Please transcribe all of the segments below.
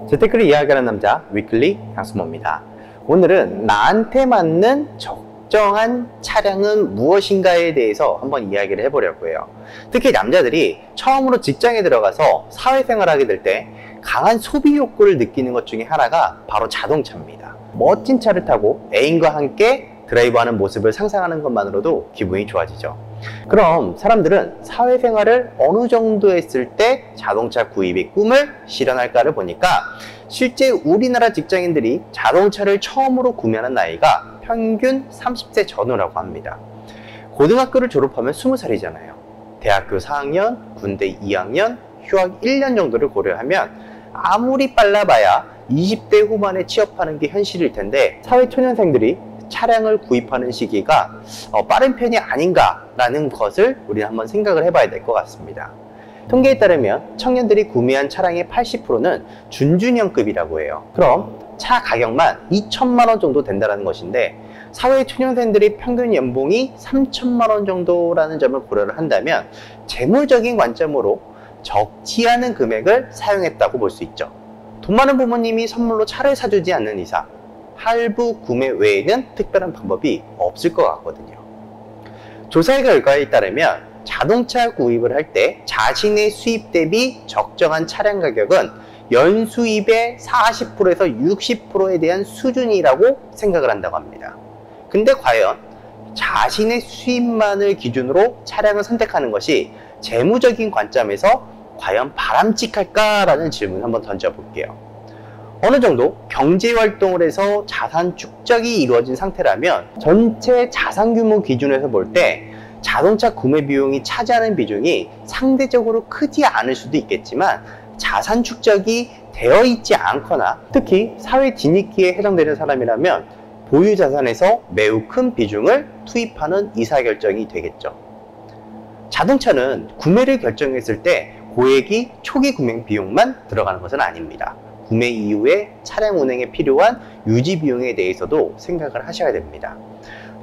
재테크를 이야기하는 남자 위클리 양수모입니다. 오늘은 나한테 맞는 적정한 차량은 무엇인가에 대해서 한번 이야기를 해보려고 해요. 특히 남자들이 처음으로 직장에 들어가서 사회생활을 하게 될 때 강한 소비 욕구를 느끼는 것 중에 하나가 바로 자동차입니다. 멋진 차를 타고 애인과 함께 드라이브하는 모습을 상상하는 것만으로도 기분이 좋아지죠. 그럼 사람들은 사회생활을 어느 정도 했을 때 자동차 구입의 꿈을 실현할까를 보니까 실제 우리나라 직장인들이 자동차를 처음으로 구매하는 나이가 평균 30세 전후라고 합니다. 고등학교를 졸업하면 20살이잖아요. 대학교 4학년, 군대 2학년, 휴학 1년 정도를 고려하면 아무리 빨라봐야 20대 후반에 취업하는 게 현실일 텐데 사회초년생들이 차량을 구입하는 시기가 빠른 편이 아닌가라는 것을 우리는 한번 생각을 해봐야 될 것 같습니다. 통계에 따르면 청년들이 구매한 차량의 80%는 준준형급이라고 해요. 그럼 차 가격만 2천만 원 정도 된다는 것인데 사회초년생들이 평균 연봉이 3천만 원 정도라는 점을 고려를 한다면 재물적인 관점으로 적지 않은 금액을 사용했다고 볼 수 있죠. 돈 많은 부모님이 선물로 차를 사주지 않는 이상 할부 구매 외에는 특별한 방법이 없을 것 같거든요. 조사 결과에 따르면 자동차 구입을 할 때 자신의 수입 대비 적정한 차량 가격은 연수입의 40%에서 60%에 대한 수준이라고 생각을 한다고 합니다. 근데 과연 자신의 수입만을 기준으로 차량을 선택하는 것이 재무적인 관점에서 과연 바람직할까라는 질문을 한번 던져볼게요. 어느 정도 경제활동을 해서 자산 축적이 이루어진 상태라면 전체 자산 규모 기준에서 볼 때 자동차 구매 비용이 차지하는 비중이 상대적으로 크지 않을 수도 있겠지만 자산 축적이 되어 있지 않거나 특히 사회 진입기에 해당되는 사람이라면 보유 자산에서 매우 큰 비중을 투입하는 의사결정이 되겠죠. 자동차는 구매를 결정했을 때 고액이 초기 구매 비용만 들어가는 것은 아닙니다. 구매 이후에 차량 운행에 필요한 유지 비용에 대해서도 생각을 하셔야 됩니다.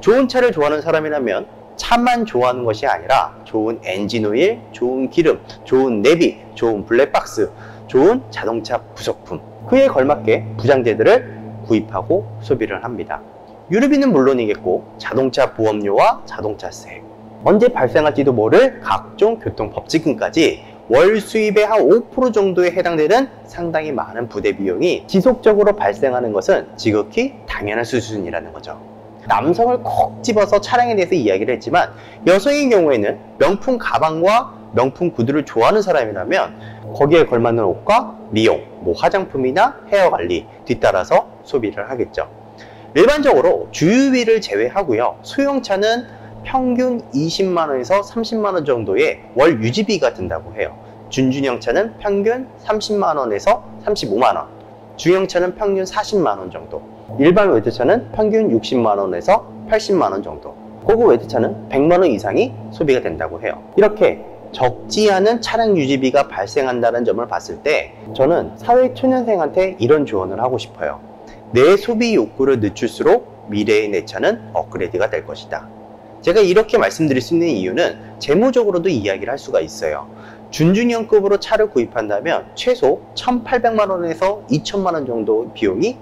좋은 차를 좋아하는 사람이라면 차만 좋아하는 것이 아니라 좋은 엔진 오일, 좋은 기름, 좋은 내비, 좋은 블랙박스, 좋은 자동차 부속품, 그에 걸맞게 부장재들을 구입하고 소비를 합니다. 유류비는 물론이겠고 자동차 보험료와 자동차세, 언제 발생할지도 모를 각종 교통법칙금까지 월 수입의 한 5% 정도에 해당되는 상당히 많은 부대 비용이 지속적으로 발생하는 것은 지극히 당연한 수준이라는 거죠. 남성을 콕 집어서 차량에 대해서 이야기를 했지만 여성의 경우에는 명품 가방과 명품 구두를 좋아하는 사람이라면 거기에 걸맞는 옷과 미용, 화장품이나 헤어 관리 뒤따라서 소비를 하겠죠. 일반적으로 주유비를 제외하고요, 소형차는 평균 20만원에서 30만원 정도의 월 유지비가 든다고 해요. 준준형차는 평균 30만원에서 35만원, 중형차는 평균 40만원 정도, 일반 외제차는 평균 60만원에서 80만원 정도, 고급 외제차는 100만원 이상이 소비가 된다고 해요. 이렇게 적지 않은 차량 유지비가 발생한다는 점을 봤을 때 저는 사회초년생한테 이런 조언을 하고 싶어요. 내 소비 욕구를 늦출수록 미래의 내 차는 업그레이드가 될 것이다. 제가 이렇게 말씀드릴 수 있는 이유는 재무적으로도 이야기를 할 수가 있어요. 준준형급으로 차를 구입한다면 최소 1,800만원에서 2,000만원 정도 비용이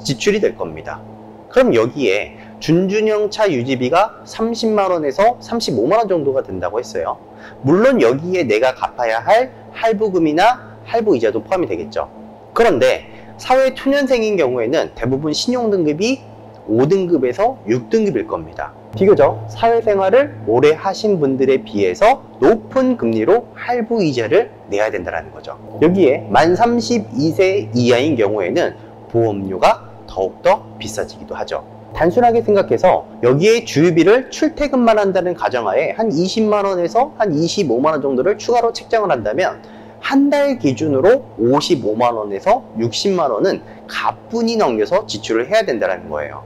지출이 될 겁니다. 그럼 여기에 준준형 차 유지비가 30만원에서 35만원 정도가 된다고 했어요. 물론 여기에 내가 갚아야 할 할부금이나 할부이자도 포함이 되겠죠. 그런데 사회초년생인 경우에는 대부분 신용등급이 5등급에서 6등급일 겁니다. 비교적 사회생활을 오래 하신 분들에 비해서 높은 금리로 할부이자를 내야 된다는 거죠. 여기에 만 32세 이하인 경우에는 보험료가 더욱더 비싸지기도 하죠. 단순하게 생각해서 여기에 주유비를 출퇴근만 한다는 가정하에 한 20만원에서 한 25만원 정도를 추가로 책정을 한다면 한 달 기준으로 55만원에서 60만원은 가뿐히 넘겨서 지출을 해야 된다는 거예요.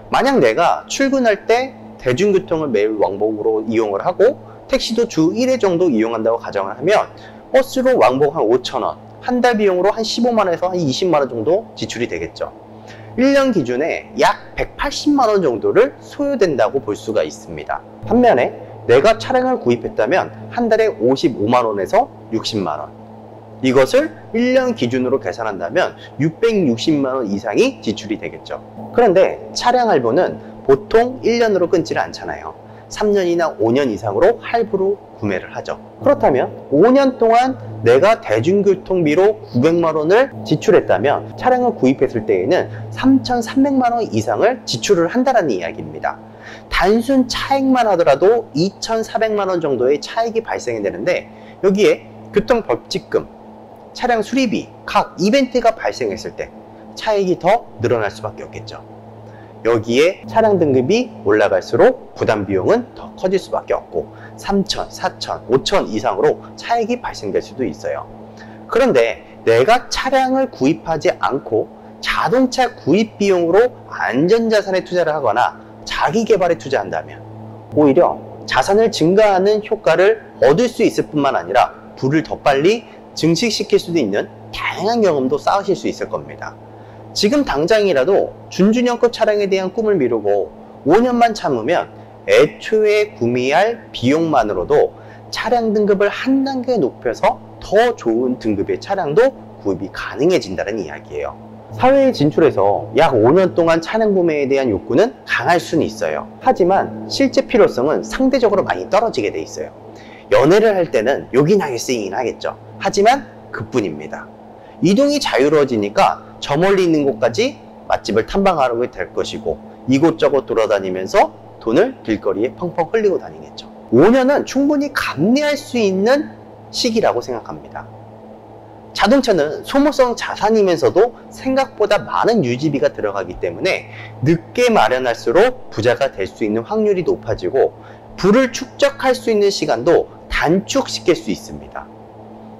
만약 내가 출근할 때 대중교통을 매일 왕복으로 이용을 하고 택시도 주 1회 정도 이용한다고 가정을 하면 버스로 왕복 한 5,000원, 한 달 비용으로 한 15만원에서 한 20만원 정도 지출이 되겠죠. 1년 기준에 약 180만원 정도를 소요된다고 볼 수가 있습니다. 반면에 내가 차량을 구입했다면 한 달에 55만원에서 60만원, 이것을 1년 기준으로 계산한다면 660만 원 이상이 지출이 되겠죠. 그런데 차량 할부는 보통 1년으로 끊지를 않잖아요. 3년이나 5년 이상으로 할부로 구매를 하죠. 그렇다면 5년 동안 내가 대중교통비로 900만 원을 지출했다면 차량을 구입했을 때에는 3,300만 원 이상을 지출을 한다는 이야기입니다. 단순 차액만 하더라도 2,400만 원 정도의 차익이 발생이 되는데, 여기에 교통법칙금, 차량 수리비, 각 이벤트가 발생했을 때 차익이 더 늘어날 수밖에 없겠죠. 여기에 차량 등급이 올라갈수록 부담 비용은 더 커질 수밖에 없고 3천, 4천, 5천 이상으로 차익이 발생될 수도 있어요. 그런데 내가 차량을 구입하지 않고 자동차 구입 비용으로 안전자산에 투자를 하거나 자기 개발에 투자한다면 오히려 자산을 증가하는 효과를 얻을 수 있을 뿐만 아니라 부를 더 빨리 증식시킬 수도 있는 다양한 경험도 쌓으실 수 있을 겁니다. 지금 당장이라도 준준형급 차량에 대한 꿈을 미루고 5년만 참으면 애초에 구매할 비용만으로도 차량 등급을 한 단계 높여서 더 좋은 등급의 차량도 구입이 가능해진다는 이야기예요. 사회에 진출해서 약 5년 동안 차량 구매에 대한 욕구는 강할 수는 있어요. 하지만 실제 필요성은 상대적으로 많이 떨어지게 돼 있어요. 연애를 할 때는 요긴하게 쓰이긴 하겠죠. 하지만 그뿐입니다. 이동이 자유로워지니까 저 멀리 있는 곳까지 맛집을 탐방하게 될 것이고 이곳저곳 돌아다니면서 돈을 길거리에 펑펑 흘리고 다니겠죠. 5년은 충분히 감내할 수 있는 시기라고 생각합니다. 자동차는 소모성 자산이면서도 생각보다 많은 유지비가 들어가기 때문에 늦게 마련할수록 부자가 될 수 있는 확률이 높아지고 부를 축적할 수 있는 시간도 단축시킬 수 있습니다.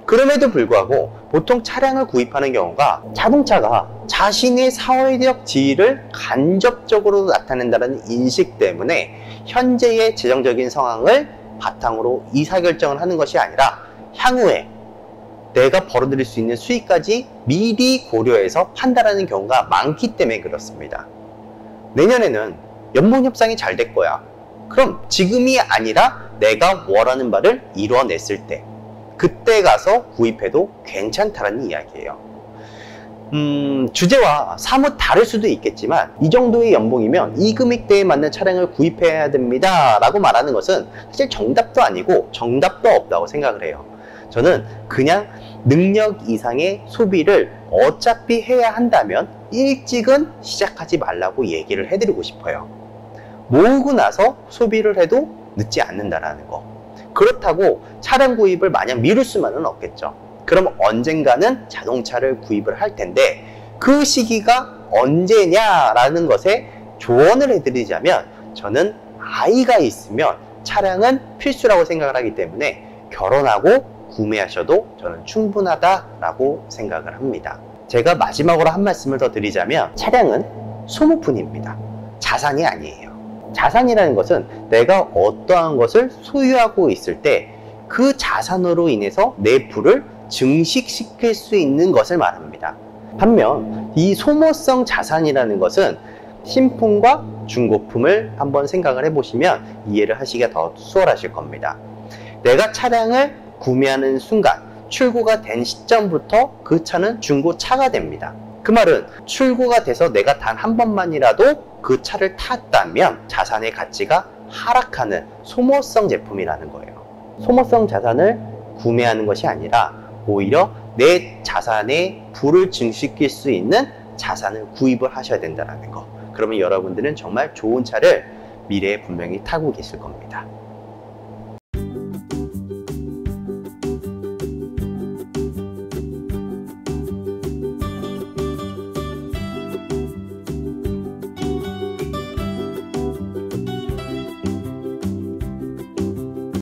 그럼에도 불구하고 보통 차량을 구입하는 경우가 자동차가 자신의 사회적 지위를 간접적으로 나타낸다는 인식 때문에 현재의 재정적인 상황을 바탕으로 의사결정을 하는 것이 아니라 향후에 내가 벌어들일 수 있는 수익까지 미리 고려해서 판단하는 경우가 많기 때문에 그렇습니다. 내년에는 연봉 협상이 잘 될 거야. 그럼 지금이 아니라 내가 원하는 바를 이뤄냈을 때 그때 가서 구입해도 괜찮다는 이야기예요. 주제와 사뭇 다를 수도 있겠지만 이 정도의 연봉이면 이 금액대에 맞는 차량을 구입해야 됩니다 라고 말하는 것은 사실 정답도 아니고 정답도 없다고 생각을 해요. 저는 그냥 능력 이상의 소비를 어차피 해야 한다면 일찍은 시작하지 말라고 얘기를 해드리고 싶어요. 모으고 나서 소비를 해도 늦지 않는다라는 거. 그렇다고 차량 구입을 마냥 미룰 수만은 없겠죠. 그럼 언젠가는 자동차를 구입을 할 텐데 그 시기가 언제냐라는 것에 조언을 해드리자면 저는 아이가 있으면 차량은 필수라고 생각을 하기 때문에 결혼하고 구매하셔도 저는 충분하다라고 생각을 합니다. 제가 마지막으로 한 말씀을 더 드리자면 차량은 소모품입니다. 자산이 아니에요. 자산이라는 것은 내가 어떠한 것을 소유하고 있을 때 그 자산으로 인해서 내 부를 증식시킬 수 있는 것을 말합니다. 반면 이 소모성 자산이라는 것은 신품과 중고품을 한번 생각을 해보시면 이해를 하시기가 더 수월하실 겁니다. 내가 차량을 구매하는 순간 출고가 된 시점부터 그 차는 중고차가 됩니다. 그 말은 출고가 돼서 내가 단 한 번만이라도 그 차를 탔다면 자산의 가치가 하락하는 소모성 제품이라는 거예요. 소모성 자산을 구매하는 것이 아니라 오히려 내 자산의 부를 증식시킬 수 있는 자산을 구입을 하셔야 된다는 거. 그러면 여러분들은 정말 좋은 차를 미래에 분명히 타고 계실 겁니다.